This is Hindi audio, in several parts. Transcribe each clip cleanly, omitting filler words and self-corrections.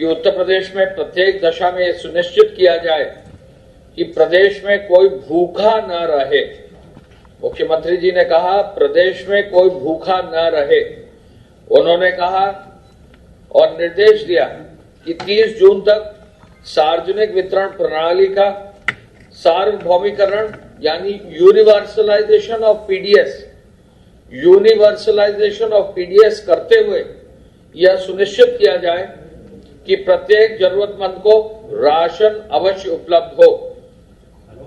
उत्तर प्रदेश में प्रत्येक दशा में यह सुनिश्चित किया जाए कि प्रदेश में कोई भूखा न रहे। मुख्यमंत्री जी ने कहा प्रदेश में कोई भूखा न रहे। उन्होंने कहा और निर्देश दिया कि 30 जून तक सार्वजनिक वितरण प्रणाली का सार्वभौमिकरण यानी यूनिवर्सलाइजेशन ऑफ पीडीएस करते हुए यह सुनिश्चित किया जाए कि प्रत्येक जरूरतमंद को राशन अवश्य उपलब्ध हो।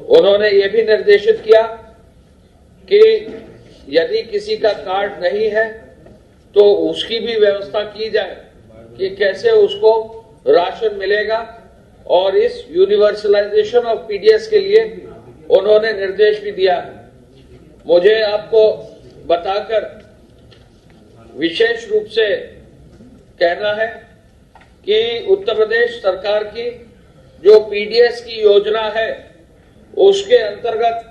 उन्होंने ये भी निर्देशित किया कि यदि किसी का कार्ड नहीं है तो उसकी भी व्यवस्था की जाए कि कैसे उसको राशन मिलेगा, और इस यूनिवर्सलाइजेशन ऑफ पीडीएस के लिए उन्होंने निर्देश भी दिया। मुझे आपको बताकर विशेष रूप से कहना है कि उत्तर प्रदेश सरकार की जो पीडीएस की योजना है उसके अंतर्गत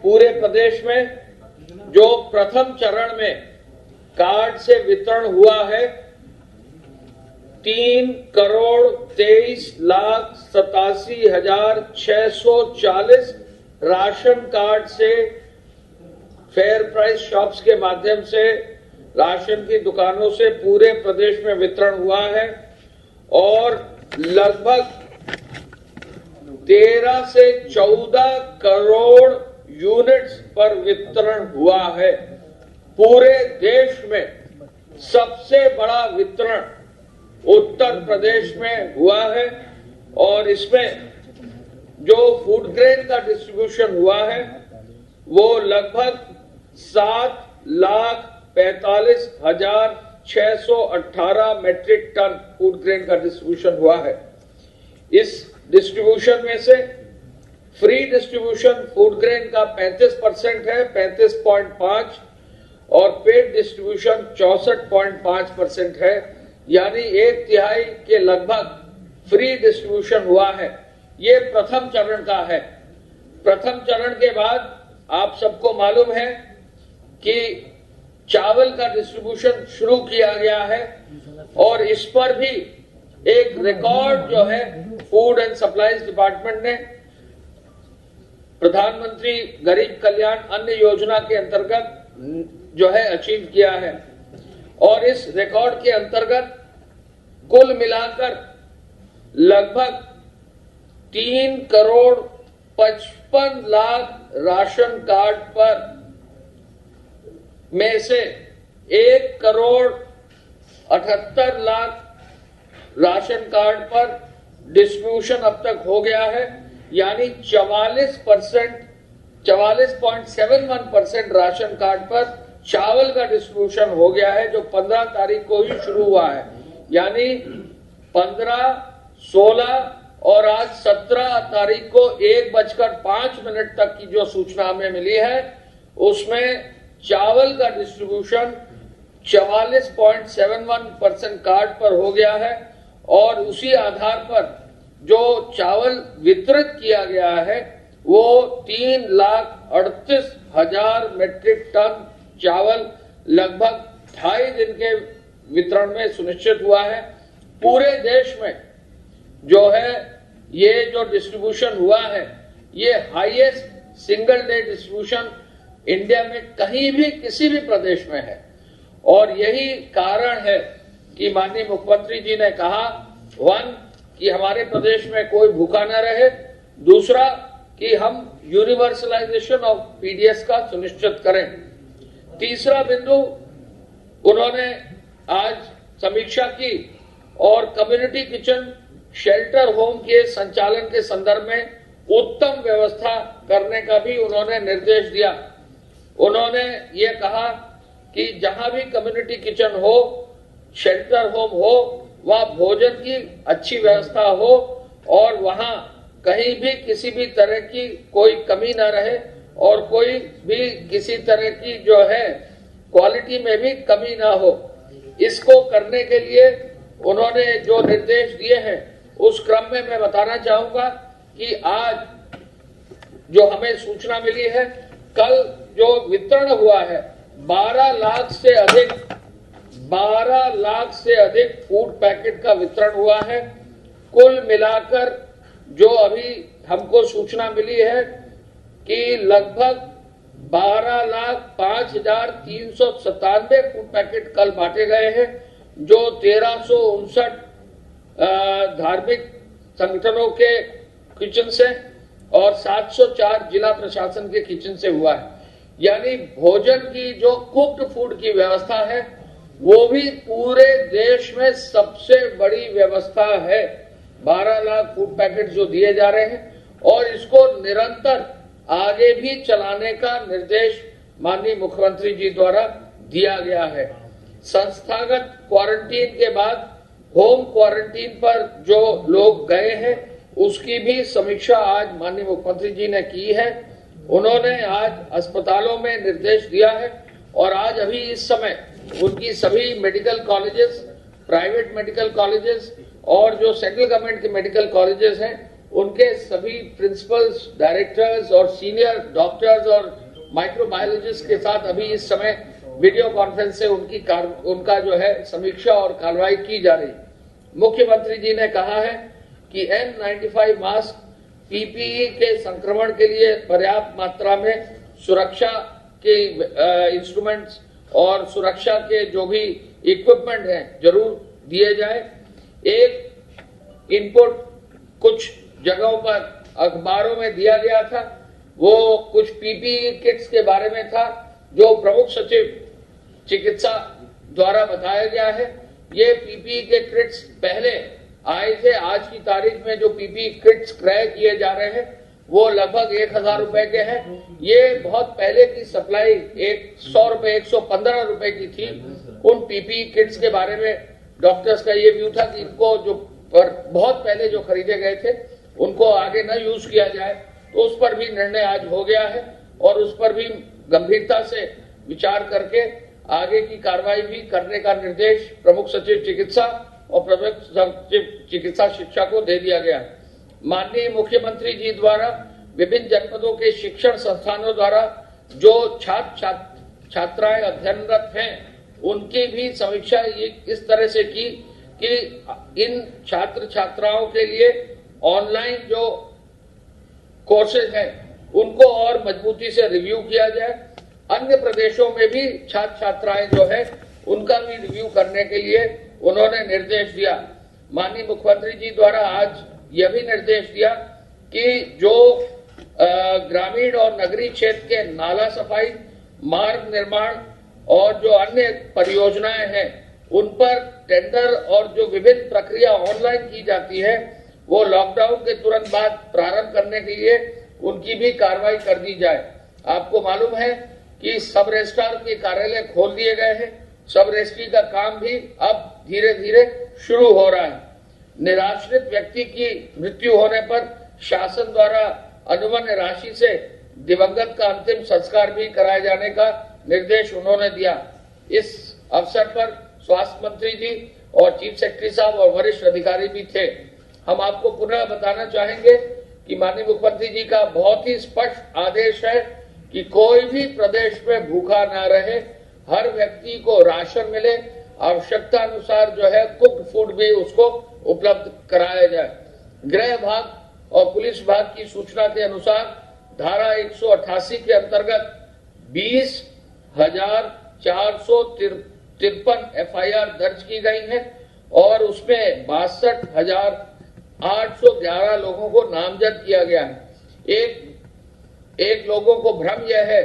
पूरे प्रदेश में जो प्रथम चरण में कार्ड से वितरण हुआ है 3,23,87,640 राशन कार्ड से फेयर प्राइस शॉप्स के माध्यम से राशन की दुकानों से पूरे प्रदेश में वितरण हुआ है और लगभग 13 से 14 करोड़ यूनिट्स पर वितरण हुआ है। पूरे देश में सबसे बड़ा वितरण उत्तर प्रदेश में हुआ है और इसमें जो फूड ग्रेन का डिस्ट्रीब्यूशन हुआ है वो लगभग 7,45,618 मैट्रिक टन फूड ग्रेन का डिस्ट्रीब्यूशन हुआ है। इस डिस्ट्रीब्यूशन में से फ्री डिस्ट्रीब्यूशन फूड ग्रेन का 35% है, 35.5, और पेड डिस्ट्रीब्यूशन 64.5% है, यानी 1/3 के लगभग फ्री डिस्ट्रीब्यूशन हुआ है। ये प्रथम चरण का है। प्रथम चरण के बाद आप सबको मालूम है कि चावल का डिस्ट्रीब्यूशन शुरू किया गया है और इस पर भी एक रिकॉर्ड जो है फूड एंड सप्लाईज डिपार्टमेंट ने प्रधानमंत्री गरीब कल्याण अन्न योजना के अंतर्गत जो है अचीव किया है। और इस रिकॉर्ड के अंतर्गत कुल मिलाकर लगभग 3,55,00,000 राशन कार्ड पर में से 1,78,00,000 राशन कार्ड पर डिस्ट्रीब्यूशन अब तक हो गया है, यानी 44.71% राशन कार्ड पर चावल का डिस्ट्रीब्यूशन हो गया है, जो 15 तारीख को ही शुरू हुआ है। यानी 15, 16 और आज 17 तारीख को 1:05 तक की जो सूचना हमें मिली है उसमें चावल का डिस्ट्रीब्यूशन 44.71% कार्ड पर हो गया है और उसी आधार पर जो चावल वितरित किया गया है वो 3,38,000 मैट्रिक टन चावल लगभग 2.5 दिन के वितरण में सुनिश्चित हुआ है। पूरे देश में जो है ये जो डिस्ट्रीब्यूशन हुआ है ये highest single day distribution India में कहीं भी किसी भी प्रदेश में है। और यही कारण है कि माननीय मुख्यमंत्री जी ने कहा, 1 कि हमारे प्रदेश में कोई भूखा न रहे, दूसरा कि हम यूनिवर्सलाइजेशन ऑफ पीडीएस का सुनिश्चित करें। तीसरा बिंदु उन्होंने आज समीक्षा की और कम्युनिटी किचन शेल्टर होम के संचालन के संदर्भ में उत्तम व्यवस्था करने का भी उन्होंने निर्देश दिया। उन्होंने ये कहा कि जहां भी कम्युनिटी किचन हो, शेल्टर होम हो, वहां भोजन की अच्छी व्यवस्था हो और वहां कहीं भी किसी भी तरह की कोई कमी न रहे और कोई भी किसी तरह की जो है क्वालिटी में भी कमी ना हो। इसको करने के लिए उन्होंने जो निर्देश दिए हैं उस क्रम में मैं बताना चाहूंगा कि आज जो हमें सूचना मिली है, कल जो वितरण हुआ है 12 लाख से अधिक 12 लाख से अधिक फूड पैकेट का वितरण हुआ है। कुल मिलाकर जो अभी हमको सूचना मिली है कि लगभग 12,05,397 फूड पैकेट कल बांटे गए हैं, जो 1359 धार्मिक संगठनों के किचन से और 704 जिला प्रशासन के किचन से हुआ है। यानी भोजन की जो कुक्ड फूड की व्यवस्था है वो भी पूरे देश में सबसे बड़ी व्यवस्था है। 12 लाख फूड पैकेट जो दिए जा रहे हैं और इसको निरंतर आगे भी चलाने का निर्देश माननीय मुख्यमंत्री जी द्वारा दिया गया है। संस्थागत क्वारंटीन के बाद होम क्वारंटीन पर जो लोग गए हैं उसकी भी समीक्षा आज माननीय मुख्यमंत्री जी ने की है। उन्होंने आज अस्पतालों में निर्देश दिया है और आज अभी इस समय उनकी सभी medical colleges, private medical colleges और जो सेंट्रल गवर्नमेंट के मेडिकल कॉलेजेस हैं उनके सभी प्रिंसिपल्स, डायरेक्टर्स और सीनियर डॉक्टर्स और माइक्रोबायोलॉजिस्ट के साथ अभी इस समय वीडियो कॉन्फ्रेंस से उनका जो है समीक्षा और कार्रवाई की जा रही। मुख्यमंत्री जी ने कहा है कि N95 मास्क, PPE के संक्रमण के लिए पर्याप्त मात्रा में सुरक्षा के इंस्ट्रूमेंट्स और सुरक्षा के जो भी इक्विपमेंट हैं जरूर दिए जाए। एक इनपुट कुछ जगहों पर अखबारों में दिया गया था, वो कुछ PPE किट्स के बारे में था जो प्रमुख सचिव चिकित्सा द्वारा बताया गया है। ये PPE के किट्स पहले आए थे। आज की तारीख में जो PPE किट्स क्रय किए जा रहे हैं वो लगभग 1,000 रुपए के हैं। ये बहुत पहले की सप्लाई 100 रुपए, 115 रुपए की थी। उन PPE किट्स के बारे में डॉक्टर्स का ये व्यू था कि इनको जो बहुत पहले जो खरीदे गए थे उनको आगे न यूज किया जाए, तो उस पर भी निर्णय आज हो गया है और उस पर भी गंभीरता से विचार करके आगे की कार्रवाई भी करने का निर्देश प्रमुख सचिव चिकित्सा और प्रमुख सचिव चिकित्सा शिक्षा को दे दिया गया है। माननीय मुख्यमंत्री जी द्वारा विभिन्न जनपदों के शिक्षण संस्थानों द्वारा जो छात्राएं अध्ययनरत हैं उनकी भी समीक्षा इस तरह से की कि इन छात्र छात्राओं के लिए ऑनलाइन जो कोर्सेज हैं उनको और मजबूती से रिव्यू किया जाए। अन्य प्रदेशों में भी छात्र छात्राएं जो है उनका भी रिव्यू करने के लिए उन्होंने निर्देश दिया। माननीय मुख्यमंत्री जी द्वारा आज यह भी निर्देश दिया कि जो ग्रामीण और नगरीय क्षेत्र के नाला सफाई, मार्ग निर्माण और जो अन्य परियोजनाएं हैं उन पर टेंडर और जो विभिन्न प्रक्रिया ऑनलाइन की जाती है वो लॉकडाउन के तुरंत बाद प्रारंभ करने के लिए उनकी भी कार्रवाई कर दी जाए। आपको मालूम है कि सब रजिस्ट्रार के कार्यालय खोल दिए गए हैं। सब रजिस्ट्री का काम भी अब धीरे धीरे शुरू हो रहा है। निराश्रित व्यक्ति की मृत्यु होने पर शासन द्वारा अनुमन्य राशि से दिवंगत का अंतिम संस्कार भी कराए जाने का निर्देश उन्होंने दिया। इस अवसर पर स्वास्थ्य मंत्री जी और चीफ सेक्रेटरी साहब और वरिष्ठ अधिकारी भी थे। हम आपको पुनः बताना चाहेंगे कि माननीय मुख्यमंत्री जी का बहुत ही स्पष्ट आदेश है कि कोई भी प्रदेश में भूखा ना रहे, हर व्यक्ति को राशन मिले, आवश्यकता अनुसार जो है कुक्ड फूड भी उसको उपलब्ध कराया जाए। गृह विभाग और पुलिस विभाग की सूचना के अनुसार धारा 188 के अंतर्गत 20,453 FIR दर्ज की गई है और उसमें 62,811 लोगों को नामजद किया गया है। एक लोगों को भ्रम यह है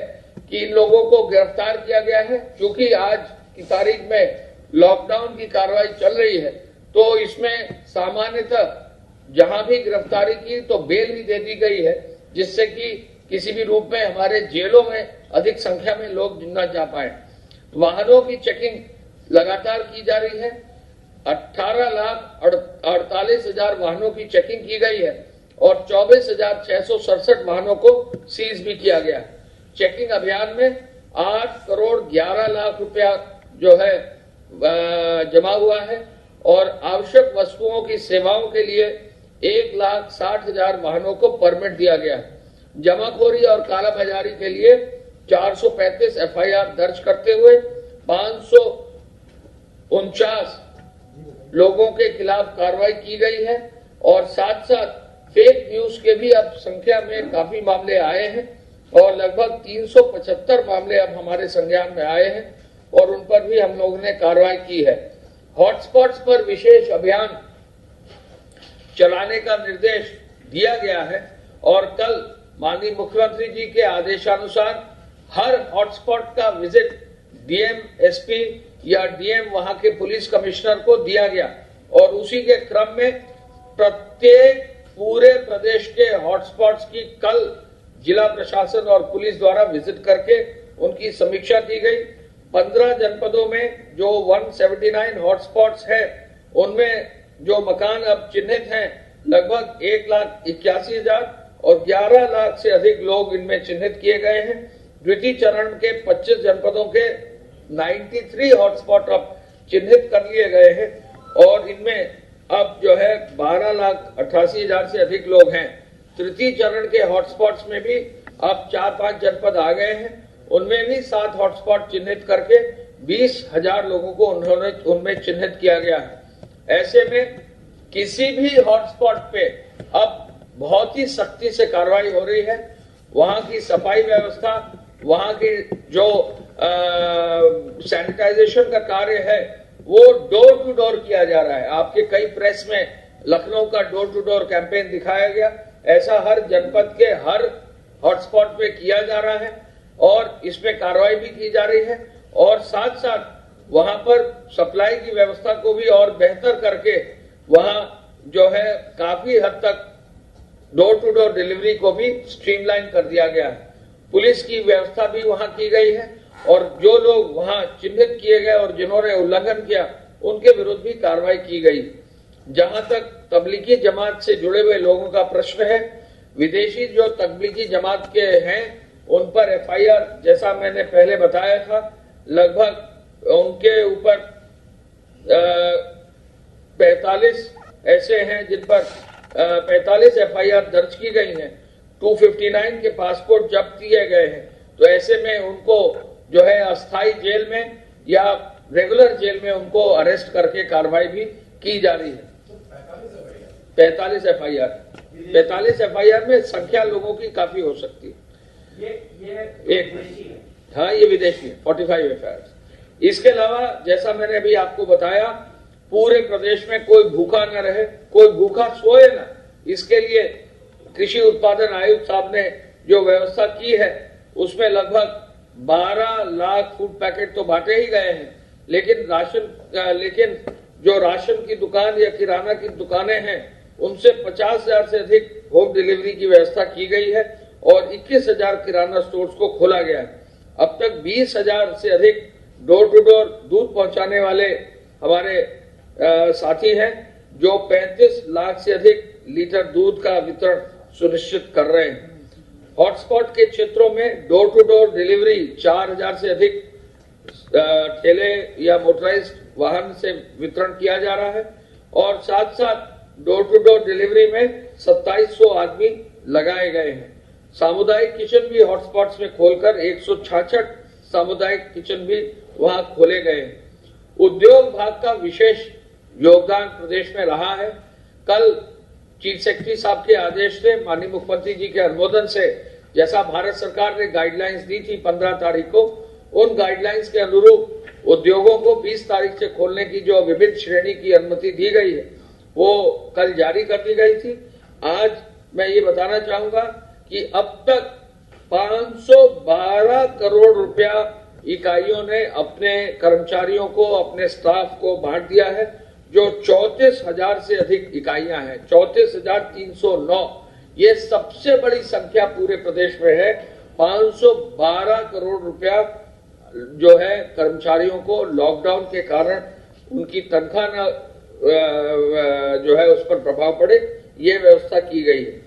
कि इन लोगों को गिरफ्तार किया गया है। क्योंकि आज की तारीख में लॉकडाउन की कार्रवाई चल रही है तो इसमें सामान्यतः जहां भी गिरफ्तारी की तो बेल भी दे दी गई है, जिससे कि किसी भी रूप में हमारे जेलों में अधिक संख्या में लोग न जा पाए। वाहनों की चेकिंग लगातार की जा रही है। 18,48,000 वाहनों की चेकिंग की गई है और 24,667 वाहनों को सीज भी किया गया। चेकिंग अभियान में 8,11,00,000 रुपया जो है जमा हुआ है और आवश्यक वस्तुओं की सेवाओं के लिए 1,60,000 वाहनों को परमिट दिया गया है। जमाखोरी और कालाबाजारी के लिए 435 FIR दर्ज करते हुए 49 लोगों के खिलाफ कार्रवाई की गई है और साथ साथ फेक न्यूज के भी अब संख्या में काफी मामले आए हैं और लगभग 375 मामले अब हमारे संज्ञान में आए हैं और उन पर भी हम लोगों ने कार्रवाई की है। हॉटस्पॉट्स पर विशेष अभियान चलाने का निर्देश दिया गया है और कल माननीय मुख्यमंत्री जी के आदेशानुसार हर हॉटस्पॉट का विजिट डीएम, एसपी या डीएम वहां के पुलिस कमिश्नर को दिया गया और उसी के क्रम में प्रत्येक पूरे प्रदेश के हॉटस्पॉट्स की कल जिला प्रशासन और पुलिस द्वारा विजिट करके उनकी समीक्षा की गई। 15 जनपदों में जो 179 हॉटस्पॉट्स है उनमें जो मकान अब चिन्हित हैं लगभग 1,81,000 और 11 लाख से अधिक लोग इनमें चिन्हित किए गए हैं। द्वितीय चरण के 25 जनपदों के 93 हॉटस्पॉट अब चिन्हित कर लिए गए हैं और इनमें अब जो है 12,88,000 से अधिक लोग हैं। तृतीय चरण के हॉटस्पॉट्स में भी अब 4-5 जनपद आ गए हैं, उनमें भी 7 हॉटस्पॉट चिन्हित करके 20,000 लोगों को उनमें चिन्हित किया गया है। ऐसे में किसी भी हॉटस्पॉट पे अब बहुत ही सख्ती से कार्रवाई हो रही है। वहां की सफाई व्यवस्था, वहां की जो सैनिटाइजेशन का कार्य है वो डोर टू डोर किया जा रहा है। आपके कई प्रेस में लखनऊ का डोर टू डोर कैंपेन दिखाया गया, ऐसा हर जनपद के हर हॉटस्पॉट पे किया जा रहा है और इसमें कार्रवाई भी की जा रही है और साथ साथ वहां पर सप्लाई की व्यवस्था को भी और बेहतर करके वहां जो है काफी हद तक डोर टू डोर डिलीवरी को भी स्ट्रीमलाइन कर दिया गया है। पुलिस की व्यवस्था भी वहां की गई है और जो लोग वहां चिन्हित किए गए और जिन्होंने उल्लंघन किया उनके विरुद्ध भी कार्रवाई की गई। जहां तक तबलीगी जमात से जुड़े हुए लोगों का प्रश्न है, विदेशी जो तबलीगी जमात के हैं उन पर एफआईआर जैसा मैंने पहले बताया था लगभग उनके ऊपर 45 ऐसे हैं जिन पर 45 एफआईआर दर्ज की गई हैं। 259 के पासपोर्ट जब्त किए गए हैं। तो ऐसे में उनको जो है अस्थायी जेल में या रेगुलर जेल में उनको अरेस्ट करके कार्रवाई भी की जा रही है। 45 एफआईआर में संख्या लोगों की काफी हो सकती है। ये विदेशी है 45 एफआईआर। इसके अलावा जैसा मैंने अभी आपको बताया पूरे प्रदेश में कोई भूखा न रहे, कोई भूखा सोए न, इसके लिए कृषि उत्पादन आयुक्त साहब ने जो व्यवस्था की है उसमें लगभग 12 लाख फूड पैकेट तो बांटे ही गए हैं, लेकिन जो राशन की दुकान या किराना की दुकानें हैं उनसे 50,000 से अधिक होम डिलीवरी की व्यवस्था की गई है और 21,000 किराना स्टोर्स को खोला गया है। अब तक 20,000 से अधिक डोर टू डोर दूध पहुंचाने वाले हमारे साथी हैं जो 35 लाख से अधिक लीटर दूध का वितरण सुनिश्चित कर रहे हैं। हॉटस्पॉट के क्षेत्रों में डोर टू डोर डिलीवरी 4,000 से अधिक ठेले या मोटराइज्ड वाहन से वितरण किया जा रहा है और साथ साथ डोर टू डोर डिलीवरी में 2700 आदमी लगाए गए हैं। सामुदायिक किचन भी हॉटस्पॉट्स में खोलकर 166 सामुदायिक किचन भी वहां खोले गए हैं। उद्योग विभाग का विशेष योगदान प्रदेश में रहा है। कल चीफ सेक्रेटरी साहब के आदेश से माननीय मुख्यमंत्री जी के अनुमोदन से जैसा भारत सरकार ने गाइडलाइंस दी थी 15 तारीख को, उन गाइडलाइंस के अनुरूप उद्योगों को 20 तारीख से खोलने की जो विभिन्न श्रेणी की अनुमति दी गई है वो कल जारी कर दी गई थी। आज मैं ये बताना चाहूंगा कि अब तक 512 करोड़ रुपया इकाइयों ने अपने कर्मचारियों को, अपने स्टाफ को बांट दिया है, जो 34,000 से अधिक इकाइयां हैं। 34,309 ये सबसे बड़ी संख्या पूरे प्रदेश में है। 512 करोड़ रुपया जो है कर्मचारियों को लॉकडाउन के कारण उनकी तनख्वाह न जो है उस पर प्रभाव पड़े, ये व्यवस्था की गई है।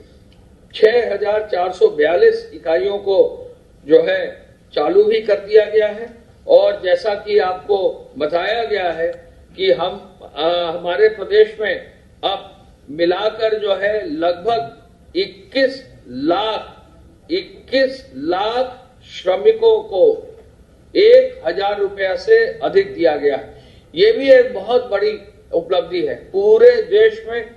6,442 इकाइयों को जो है चालू भी कर दिया गया है और जैसा कि आपको बताया गया है कि हम हमारे प्रदेश में अब मिलाकर जो है लगभग 21 लाख श्रमिकों को 1,000 रुपया से अधिक दिया गया है। ये भी एक बहुत बड़ी उपलब्धि है। पूरे देश में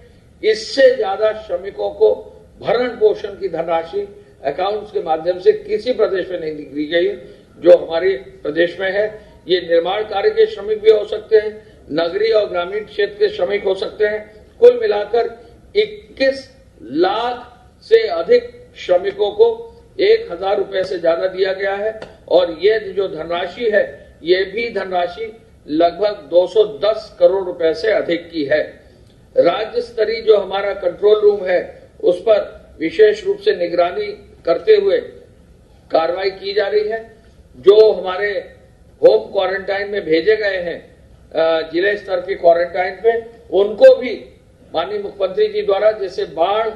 इससे ज्यादा श्रमिकों को भरण पोषण की धनराशि अकाउंट्स के माध्यम से किसी प्रदेश में नहीं दी गई है जो हमारे प्रदेश में है। ये निर्माण कार्य के श्रमिक भी हो सकते हैं, नगरीय और ग्रामीण क्षेत्र के श्रमिक हो सकते हैं। कुल मिलाकर 21 लाख से अधिक श्रमिकों को 1,000 रुपए से ज्यादा दिया गया है और ये जो धनराशि है ये भी धनराशि लगभग 210 करोड़ रुपए से अधिक की है। राज्य स्तरीय जो हमारा कंट्रोल रूम है उस पर विशेष रूप से निगरानी करते हुए कार्रवाई की जा रही है। जो हमारे होम क्वारंटाइन में भेजे गए हैं जिले स्तर के क्वारंटाइन पे, उनको भी माननीय मुख्यमंत्री जी द्वारा जैसे बाढ़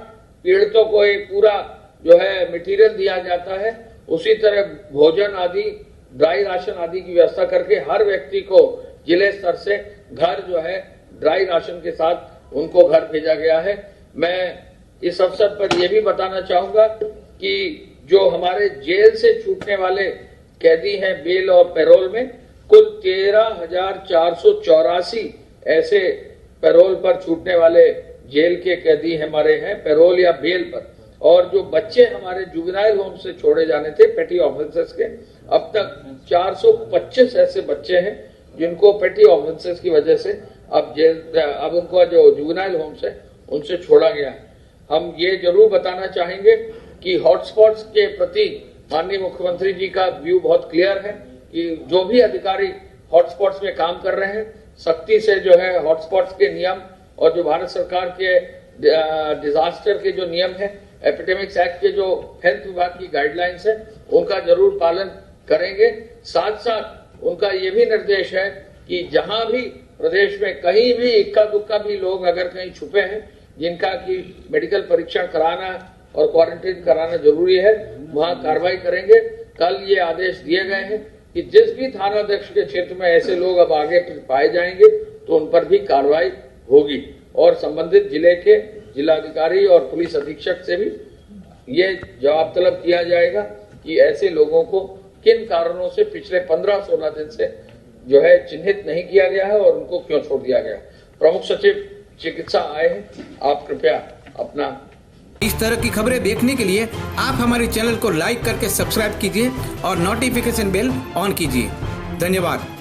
पीड़ितों को एक पूरा जो है मटेरियल दिया जाता है, उसी तरह भोजन आदि, ड्राई राशन आदि की व्यवस्था करके हर व्यक्ति को जिले स्तर से घर जो है ड्राई राशन के साथ उनको घर भेजा गया है। मैं इस अवसर पर यह भी बताना चाहूंगा कि जो हमारे जेल से छूटने वाले कैदी हैं बेल और पैरोल में, कुल 13,484 ऐसे पैरोल पर छूटने वाले जेल के कैदी हमारे हैं पैरोल या बेल पर। और जो बच्चे हमारे जुवेनाइल होम से छोड़े जाने थे पेटी ऑफेंसेस के, अब तक 425 ऐसे बच्चे हैं जिनको पेटी ऑफेंसेस की वजह से अब उनको जो जुवेनाइल होम से उनसे छोड़ा गया है। हम ये जरूर बताना चाहेंगे कि हॉटस्पॉट्स के प्रति माननीय मुख्यमंत्री जी का व्यू बहुत क्लियर है कि जो भी अधिकारी हॉटस्पॉट्स में काम कर रहे हैं सख्ती से जो है हॉटस्पॉट्स के नियम और जो भारत सरकार के डिजास्टर के जो नियम है, एपिडेमिक्स एक्ट के जो हेल्थ विभाग की गाइडलाइंस है, उनका जरूर पालन करेंगे। साथ साथ उनका ये भी निर्देश है कि जहां भी प्रदेश में कहीं भी इक्का दुक्का भी लोग अगर कहीं छुपे हैं जिनका की मेडिकल परीक्षण कराना और क्वारंटीन कराना जरूरी है, वहां कार्रवाई करेंगे। कल ये आदेश दिए गए हैं कि जिस भी थानाध्यक्ष के क्षेत्र में ऐसे लोग अब आगे पाए जाएंगे तो उन पर भी कार्रवाई होगी और संबंधित जिले के जिलाधिकारी और पुलिस अधीक्षक से भी ये जवाब तलब किया जाएगा कि ऐसे लोगों को किन कारणों से पिछले 15-16 दिन से जो है चिन्हित नहीं किया गया है और उनको क्यों छोड़ दिया गया। प्रमुख सचिव चिकित्सा आए हैं, आप कृपया अपना। इस तरह की खबरें देखने के लिए आप हमारे चैनल को लाइक करके सब्सक्राइब कीजिए और नोटिफिकेशन बेल ऑन कीजिए। धन्यवाद।